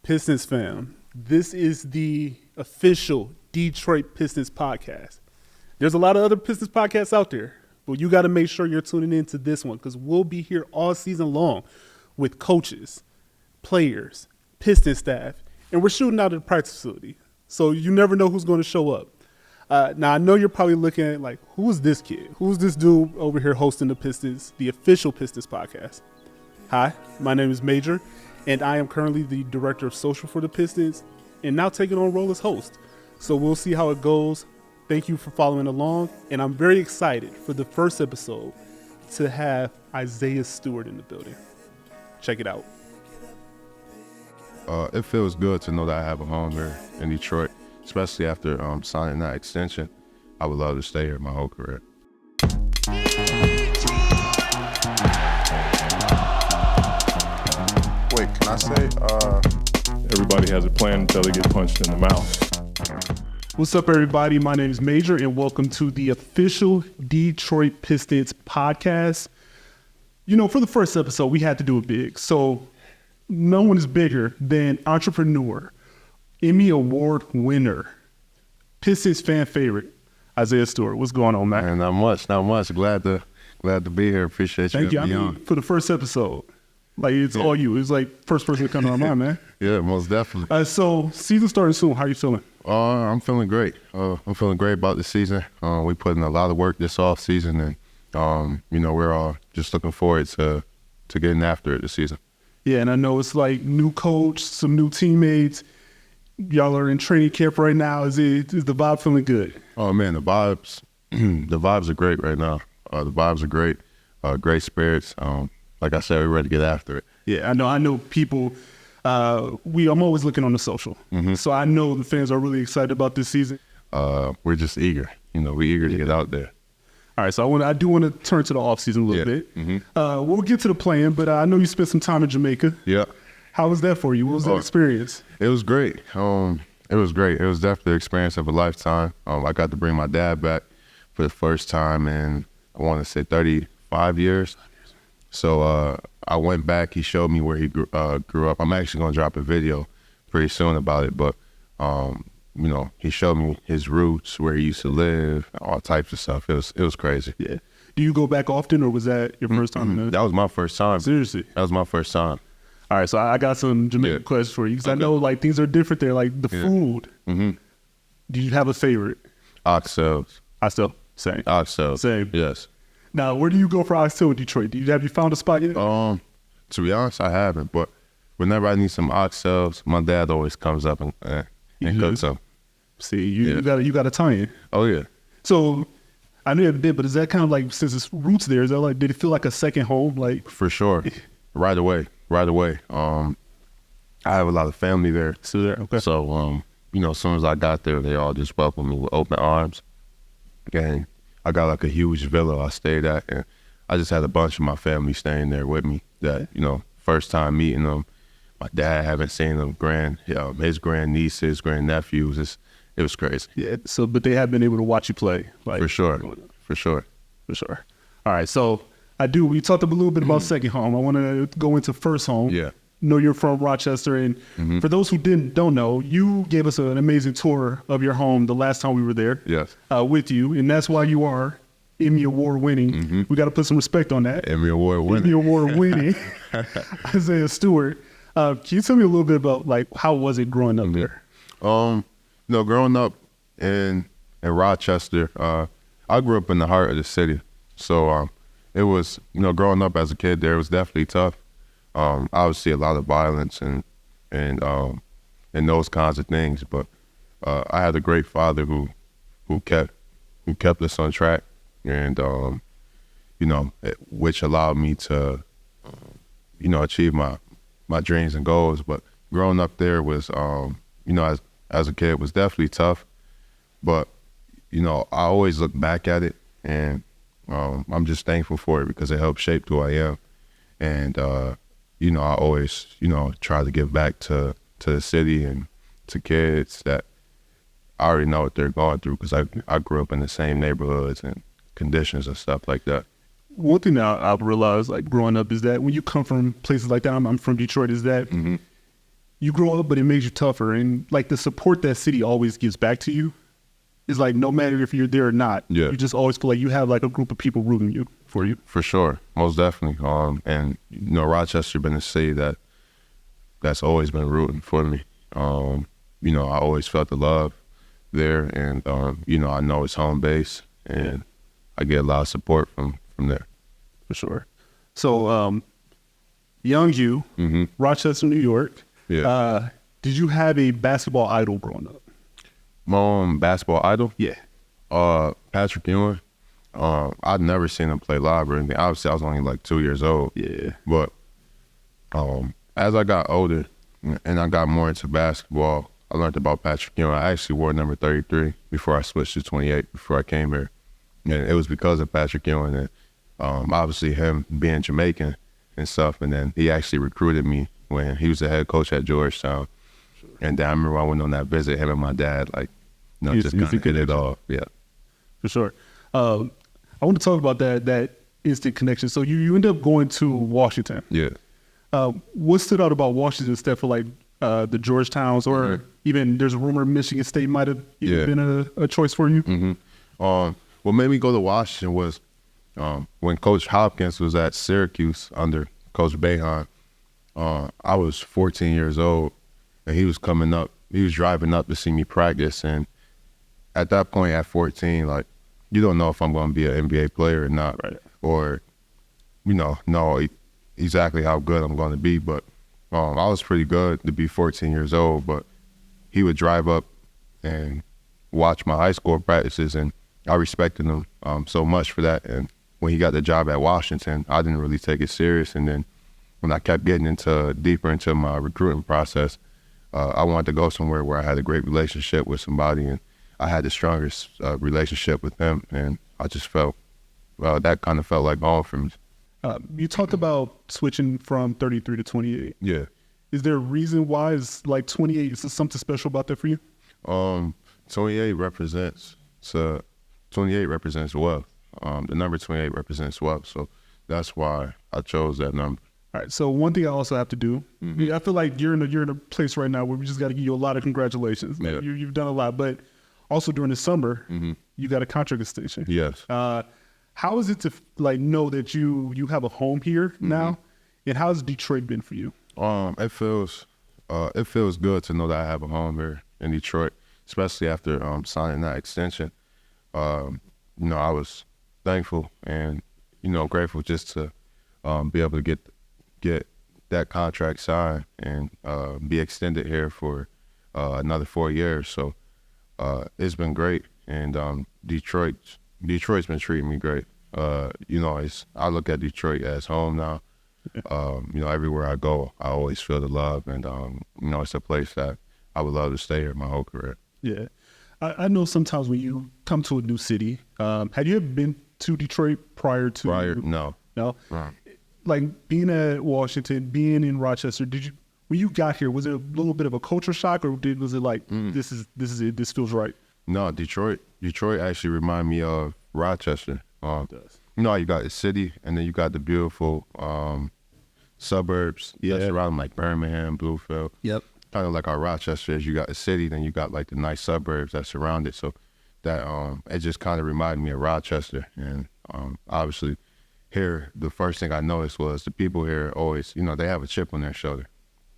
Pistons fam, this is the official Detroit Pistons podcast. There's a lot of other Pistons podcasts out there, but you got to make sure you're tuning in to this one because we'll be here all season long with coaches, players, Pistons staff, and we're shooting out at the practice facility. So you never know who's going to show up. Now, I know you're probably looking at like, who's this kid? Who's this dude over here hosting the Pistons, the official Pistons podcast? Hi, my name is Major, and I am currently the director of social for the Pistons and now taking on role as host. So we'll see how it goes. Thank you for following along, and I'm very excited for the first episode to have Isaiah Stewart in the building. Check it out. It feels good to know that I have a home here in Detroit, especially after signing that extension. I would love to stay here my whole career. Wait, can I say, Everybody has a plan until they get punched in the mouth. What's up, everybody? My name is Major, and welcome to the official Detroit Pistons podcast. You know, for the first episode, we had to do it big. So no one is bigger than entrepreneur, Emmy Award winner, Pistons fan favorite, Isaiah Stewart. What's going on, man? And not much. Glad to be here. Appreciate you. Thank you. I mean, for the first episode, like it's all you. It's like first person to come to our mind, man. Yeah, most definitely. So season starting soon. How you feeling? I'm feeling great. I'm feeling great about the season. We put in a lot of work this off season, and we're all just looking forward to getting after it this season. Yeah, and I know it's like new coach, some new teammates. Y'all are in training camp right now. Is the vibe feeling good? Oh man, the vibes are great right now. The vibes are great. Great spirits. Like I said, we're ready to get after it. Yeah, I know people. I'm always looking on the social, so I know the fans are really excited about this season. We're just eager. We're eager to get out there. All right, so I do want to turn to the off season a little bit. Mm-hmm. We'll get to the plan, but I know you spent some time in Jamaica. Yeah. How was that for you? What was that experience? It was great. It was great. It was definitely the experience of a lifetime. I got to bring my dad back for the first time in, I want to say 35 years. So I went back. He showed me where he grew up. I'm actually going to drop a video pretty soon about it, but he showed me his roots, where he used to live, all types of stuff. It was crazy. Yeah. Do you go back often, or was that your first time? That was my first time. Seriously? That was my first time. All right, so I got some Jamaican questions for you, because I know like things are different there, like the food. Mm-hmm. Did you have a favorite? Oxtails. Same. Oxtails. Same. Yes. Now, where do you go for oxtail in Detroit? Have you found a spot yet? To be honest, I haven't, but whenever I need some oxtails, my dad always comes up and cooks them. See, you got a tie-in. Oh yeah. So I knew you did, but is that kind of like, since it's roots there, is that like, did it feel like a second home? Like for sure, right away. I have a lot of family there. Still there? Okay. So as soon as I got there, they all just welcomed me with open arms. And I got like a huge villa I stayed at, and I just had a bunch of my family staying there with me. That first time meeting them. My dad, haven't seen them. His grandnieces, grandnephews. It was crazy. Yeah. So, but they have been able to watch you play, like for sure. All right. So we talked a little bit about second home. I want to go into first home. Yeah. Know you're from Rochester, and for those who don't know, you gave us an amazing tour of your home the last time we were there. Yes. With you, and that's why you are Emmy Award winning. We got to put some respect on that. Emmy Award winning Isaiah Stewart. Can you tell me a little bit about like how was it growing up there? Growing up in Rochester, I grew up in the heart of the city, so it was growing up as a kid there was definitely tough. Obviously a lot of violence and those kinds of things, but I had a great father who kept us on track, and which allowed me to achieve my dreams and goals. But growing up there was as a kid was definitely tough, but I always look back at it, and I'm just thankful for it because it helped shape who I am. And I always try to give back to the city and to kids that I already know what they're going through, because I grew up in the same neighborhoods and conditions and stuff like that. One thing that I've realized, like growing up, is that when you come from places like that, I'm from Detroit, is that you grow up, but it makes you tougher. And like the support that city always gives back to you is like, no matter if you're there or not, you just always feel like you have like a group of people rooting for you. For sure, most definitely. And you know, Rochester been a city that's always been rooting for me. You know, I always felt the love there, and you know, I know it's home base, and I get a lot of support from there. For sure. So, young you, Rochester, New York. Yeah. Did you have a basketball idol growing up? My basketball idol? Yeah. Patrick Ewing. I'd never seen him play live or anything. Obviously, I was only like 2 years old. Yeah. But as I got older and I got more into basketball, I learned about Patrick Ewing. I actually wore number 33 before I switched to 28 before I came here. And it was because of Patrick Ewing and obviously him being Jamaican and stuff. And then he actually recruited me when he was the head coach at Georgetown. Sure. And then I remember I went on that visit, him and my dad, like, you know, just kind of hit it off. Yeah. For sure. I want to talk about that instant connection. So you end up going to Washington. Yeah. What stood out about Washington instead for like the Georgetowns or even there's a rumor Michigan State might have been a choice for you? What made me go to Washington was when Coach Hopkins was at Syracuse under Coach 𝗙𝗢𝗟𝗟𝗢𝗪. I was 14 years old, and he was coming up. He was driving up to see me practice, and at that point, at 14, like, you don't know if I'm going to be an NBA player or not, right? Or, you know exactly how good I'm going to be. But I was pretty good to be 14 years old, but he would drive up and watch my high school practices, and I respected him so much for that. And when he got the job at Washington, I didn't really take it serious. And then when I kept getting deeper into my recruiting process, I wanted to go somewhere where I had a great relationship with somebody, and I had the strongest relationship with him. And I just felt, that kind of felt like home for me. You talked about switching from 33 to 28. Yeah. Is there a reason why? Is like 28, is there something special about that for you? 28 represents wealth. The number 28 represents wealth, so that's why I chose that number. All right. So one thing I also have to do, I feel like you're in a place right now where we just got to give you a lot of congratulations. Yeah. You've done a lot, but also during the summer, you got a contract extension. Yes. How is it to like know that you have a home here now, and how has Detroit been for you? It feels good to know that I have a home here in Detroit, especially after signing that extension. You know, I was thankful and, you know, grateful just to be able to get that contract signed and be extended here for another 4 years. So it's been great, and Detroit's been treating me great. You know, I look at Detroit as home now. You know, everywhere I go, I always feel the love, and you know, it's a place that I would love to stay here my whole career. Yeah. I know sometimes when you come to a new city, had you ever been to Detroit prior? No. No? Right. Like being at Washington, being in Rochester, when you got here, was it a little bit of a culture shock, or was it like, this is it, this feels right? No, Detroit actually remind me of Rochester. It does. You know, you got the city, and then you got the beautiful suburbs that surround, like Birmingham, Bluefield. Yep. Kind of like our Rochester is. You got the city, then you got like the nice suburbs that surround it. So that it just kind of reminded me of Rochester. And obviously here, the first thing I noticed was the people here always, you know, they have a chip on their shoulder,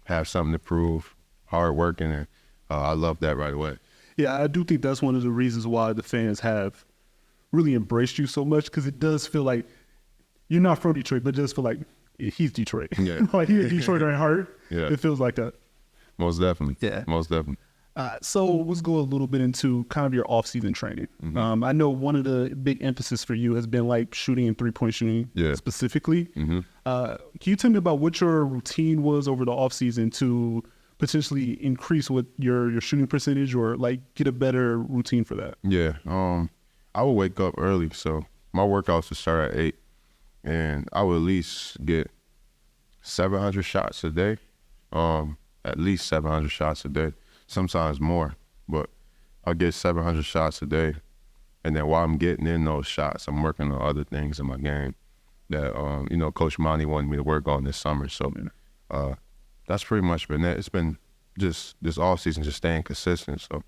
have something to prove, hard working, and I love that right away. Yeah, I do think that's one of the reasons why the fans have really embraced you so much, because it does feel like you're not from Detroit, but it does feel like he's Detroit. Yeah. Like he's Detroit at heart. Yeah. It feels like that. Most definitely. Yeah. Most definitely. So let's go a little bit into kind of your off-season training. I know one of the big emphasis for you has been like shooting and three-point shooting specifically. Can you tell me about what your routine was over the off-season to potentially increase what your shooting percentage, or like get a better routine for that? Yeah. I would wake up early, so my workouts would start at 8, and I would at least get 700 shots a day. At least 700 shots a day, sometimes more, but I'll get 700 shots a day. And then while I'm getting in those shots, I'm working on other things in my game that, you know, Coach 𝗙𝗢𝗟𝗟𝗢𝗪 wanted me to work on this summer. So that's pretty much been it. It's been just this off season, just staying consistent. So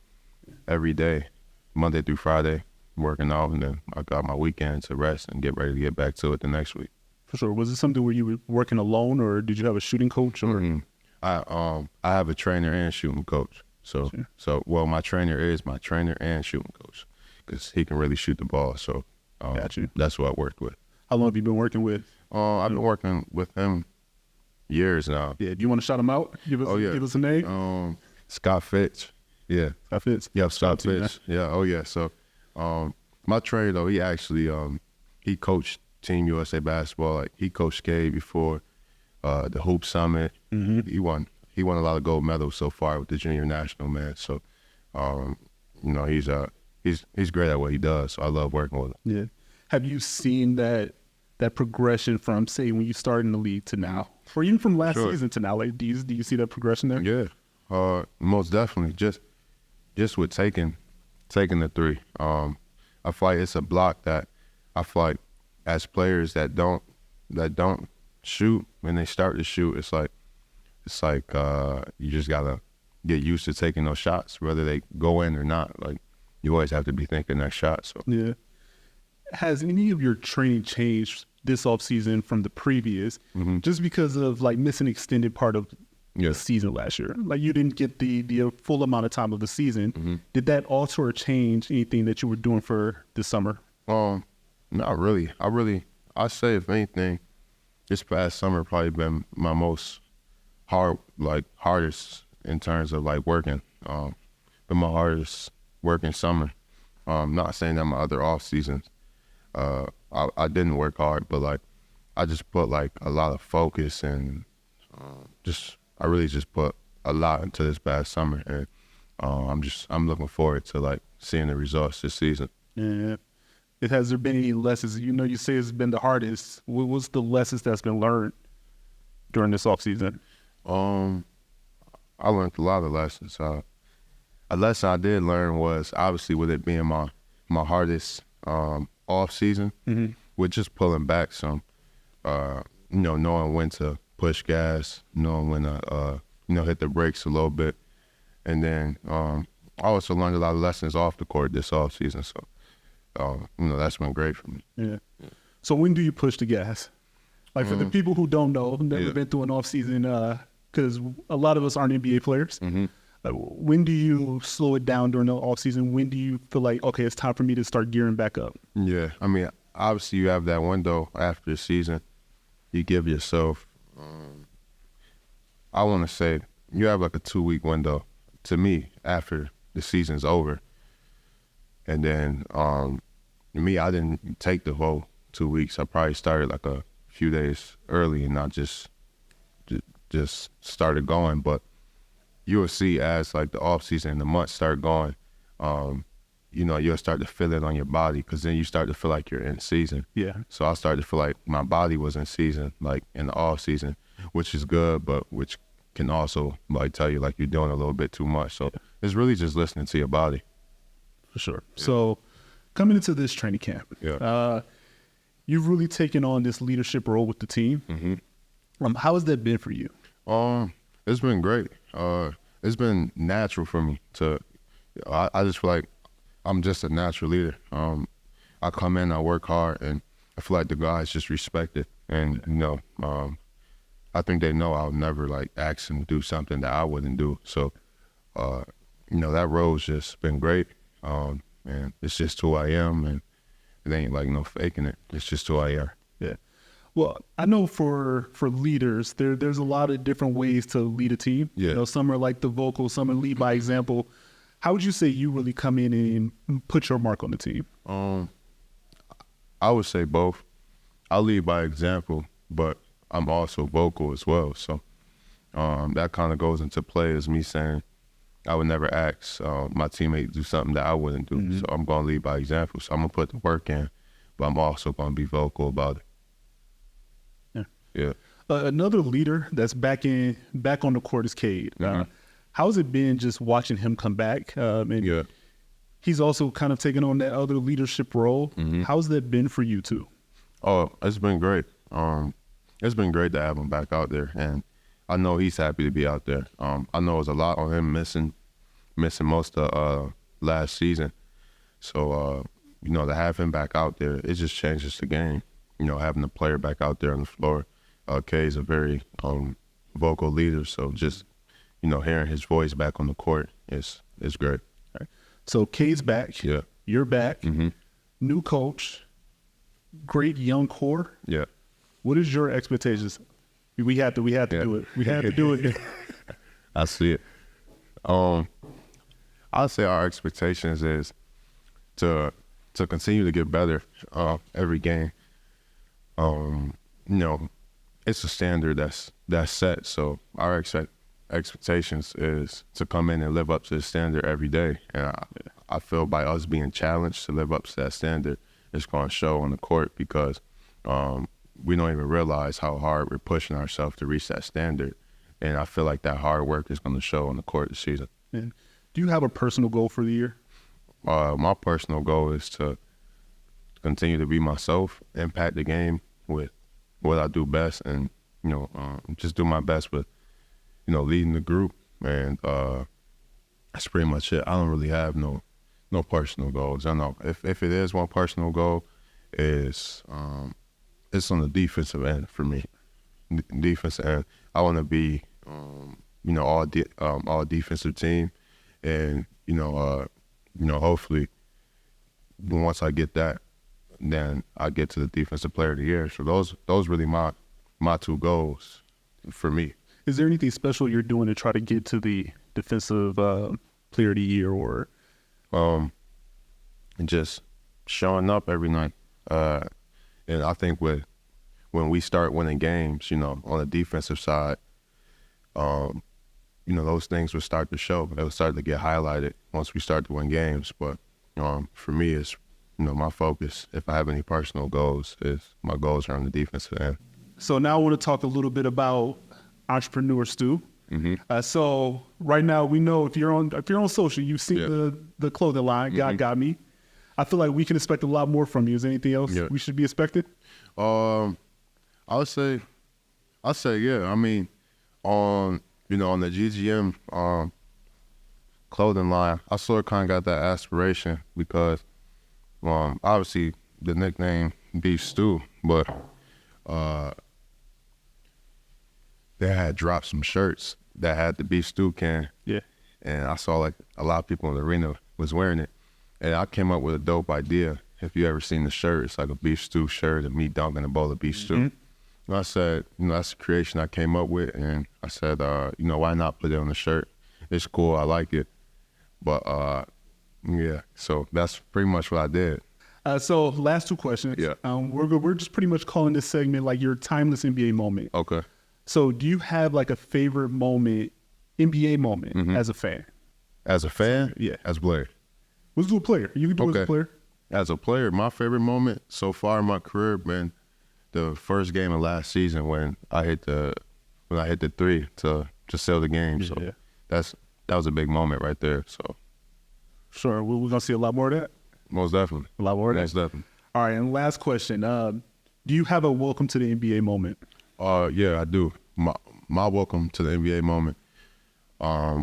every day, Monday through Friday, working out, and then I got my weekend to rest and get ready to get back to it the next week. For sure. Was it something where you were working alone, or did you have a shooting coach? Or I have a trainer and shooting coach. So well, my trainer is my trainer and shooting coach because he can really shoot the ball. So Got you. that's what I worked with. How long have you been working with? I've been working with him years now. Yeah. Do you want to shout him out? Give us a name. Scott Fitch. Yeah. Scott Fitz. Yeah, Scott to you, Fitch. Yeah. Oh yeah. So my trainer though, he actually he coached Team USA basketball. Like he coached Cade before the Hoop Summit. Mm-hmm. He won a lot of gold medals so far with the junior national, man. So he's great at what he does. So I love working with him. Yeah. Have you seen that progression from, say, when you started in the league to now, or even from last season to now? Like, do you see that progression there? Yeah, most definitely. Just with taking the three. I feel like it's a block that I feel like as players that don't shoot, when they start to shoot, it's like you just gotta get used to taking those shots, whether they go in or not. Like you always have to be thinking that shot. So yeah. Has any of your training changed this offseason from the previous, just because of like missing extended part of the season last year? Like you didn't get the full amount of time of the season. Did that alter or change anything that you were doing for this summer? Not really. I say if anything, this past summer probably been my most hardest in terms of like working. Been my hardest working summer. Not saying that my other off seasons, I didn't work hard, but like I just put like a lot of focus and I really just put a lot into this past summer, and I'm looking forward to like seeing the results this season. Yeah. Has there been any lessons? You say it's been the hardest. What's the lessons that's been learned during this off season? I learned a lot of lessons. A lesson I did learn was obviously with it being my hardest off season, with just pulling back some, knowing when to push gas, knowing when to hit the brakes a little bit, and then I also learned a lot of lessons off the court this off season. So that's been great for me. Yeah. So when do you push the gas? Like for the people who don't know, who've never been through an off season, because a lot of us aren't NBA players. Like, when do you slow it down during the off season? When do you feel like, okay, it's time for me to start gearing back up? Yeah, I mean, obviously you have that window after the season. You give yourself, I want to say, you have like a 2-week window to me after the season's over. And then me, I didn't take the whole 2 weeks. I probably started like a few days early and not just started going. But you will see as like the off season and the months start going, you'll start to feel it on your body, because then you start to feel like you're in season. Yeah. So I started to feel like my body was in season, like in the off season, which is good, but which can also like tell you like you're doing a little bit too much. So it's really just listening to your body. For sure. Yeah. So coming into this training camp, you've really taken on this leadership role with the team. How has that been for you? It's been great. It's been natural for me to. I just feel like I'm just a natural leader. I come in, I work hard, and I feel like the guys just respect it. And I think they know I'll never like ask them to do something that I wouldn't do. So, that role's just been great. And it's just who I am, and it ain't like no faking it. It's just who I am. Yeah. Well, I know for leaders, there's a lot of different ways to lead a team. Yeah. Some are like the vocal, some are lead by example. How would you say you really come in and put your mark on the team? I would say both. I lead by example, but I'm also vocal as well. So that kind of goes into play as me saying I would never ask my teammate to do something that I wouldn't do. So I'm going to lead by example. So I'm going to put the work in, but I'm also going to be vocal about it. Yeah. Another leader that's back on the court is Cade. How's it been just watching him come back? He's also kind of taking on that other leadership role. How's that been for you too? Oh, it's been great. It's been great to have him back out there, and I know he's happy to be out there. I know it was a lot on him missing most of last season. So, to have him back out there, it just changes the game. Having the player back out there on the floor. Cade's a very vocal leader, so just, hearing his voice back on the court is great. Right. So Cade's back. Yeah. You're back. Mm-hmm. New coach. Great young core. Yeah. What is your expectations? We had to do it. We had to do it. I see it. I'd say our expectations is to continue to get better every game. It's a standard that's set. So our expectations is to come in and live up to the standard every day. And I feel by us being challenged to live up to that standard, it's going to show on the court because we don't even realize how hard we're pushing ourselves to reach that standard. And I feel like that hard work is going to show on the court this season. And do you have a personal goal for the year? My personal goal is to continue to be myself, impact the game with what I do best, and just do my best with leading the group. And that's pretty much it. I don't really have no personal goals. I know if it is one personal goal, is it's on the defensive end for me. Defensive end. I want to be all defensive team, and hopefully once I get that, then I get to the defensive player of the year. So those really my two goals for me. Is there anything special you're doing to try to get to the defensive player of the year, or just showing up every night? And I think when we start winning games, on the defensive side, those things will start to show. They'll start to get highlighted once we start to win games. But for me, it's my focus, if I have any personal goals, is my goals are on the defensive end. So now I want to talk a little bit about 𝗙𝗎𝗓𝗪 Stu. Mm-hmm. So right now we know if you're on social, you've seen the clothing line. Mm-hmm. God got me. I feel like we can expect a lot more from you. Is there anything else we should be expecting? I'll say yeah. I mean, on the GGM clothing line, I sort of kind of got that aspiration because obviously the nickname Beef Stew, but they had dropped some shirts that had the Beef Stew can. Yeah. And I saw like a lot of people in the arena was wearing it. And I came up with a dope idea. If you ever seen the shirt, it's like a beef stew shirt and me dunking a bowl of beef stew. Mm-hmm. And I said, that's a creation I came up with. And I said, why not put it on the shirt? It's cool. I like it. But so that's pretty much what I did. So last two questions. Yeah. We're just pretty much calling this segment like your timeless NBA moment. Okay. So do you have like a favorite moment, NBA moment, as a fan? As a fan? Yeah. As a player? Let's do a player. You can do it as a player. As a player, my favorite moment so far in my career been the first game of last season when I hit the three to seal the game. Yeah. So that was a big moment right there. So sure, we're gonna see a lot more of that. Most definitely. A lot more of that. Most definitely. All right, and last question. Do you have a welcome to the NBA moment? Yeah, I do. My welcome to the NBA moment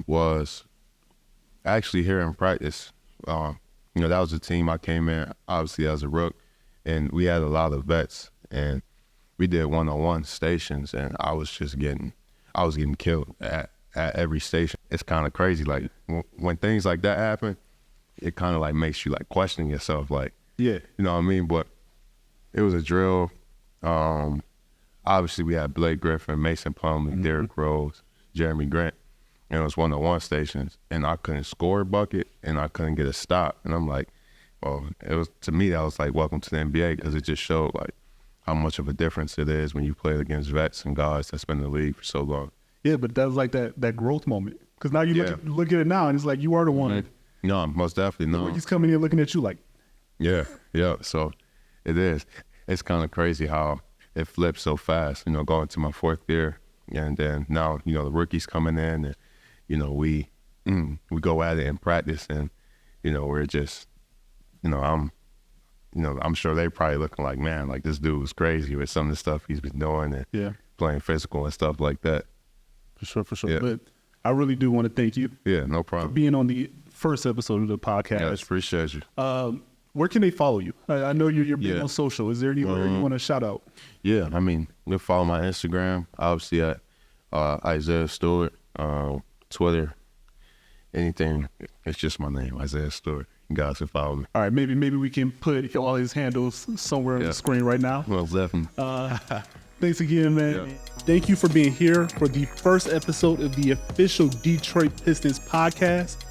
was actually here in practice. That was the team I came in, obviously, as a rook, and we had a lot of vets, and we did one-on-one stations, and I was getting killed at every station. It's kind of crazy. Like, when things like that happen, it kind of, like, makes you, like, question yourself, like, yeah, you know what I mean? But it was a drill. Obviously, we had Blake Griffin, Mason Plumlee, Derrick Rose, Jeremy Grant. And it was one-on-one stations, and I couldn't score a bucket, and I couldn't get a stop. And I'm like, well, to me, that was like welcome to the NBA because it just showed like how much of a difference it is when you play against vets and guys that's been in the league for so long. Yeah, but that was like that growth moment. Because now you look at it now, and it's like you are the one. Mm-hmm. No, most definitely no. He's coming in looking at you like. Yeah. So it is. It's kind of crazy how it flips so fast, going to my fourth year. And then now, the rookies coming in and, we go at it in practice and, we're just, I'm sure they probably looking like, man, like this dude was crazy with some of the stuff he's been doing and playing physical and stuff like that. For sure. Yeah. But I really do want to thank you Yeah, no for problem. being on the first episode of the podcast. Yes, appreciate you. Where can they follow you? I know you're big Yeah. on social. Is there anywhere you want to shout out? Yeah, I mean, you can follow my Instagram, obviously at Isaiah Stewart, Twitter, anything. It's just my name, Isaiah Stewart. You guys can follow me. All right, maybe we can put all his handles somewhere on the screen right now. Well, definitely. Thanks again, man. Yeah. Thank you for being here for the first episode of the official Detroit Pistons podcast.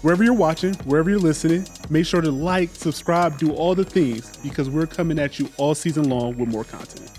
Wherever you're watching, wherever you're listening, make sure to like, subscribe, do all the things because we're coming at you all season long with more content.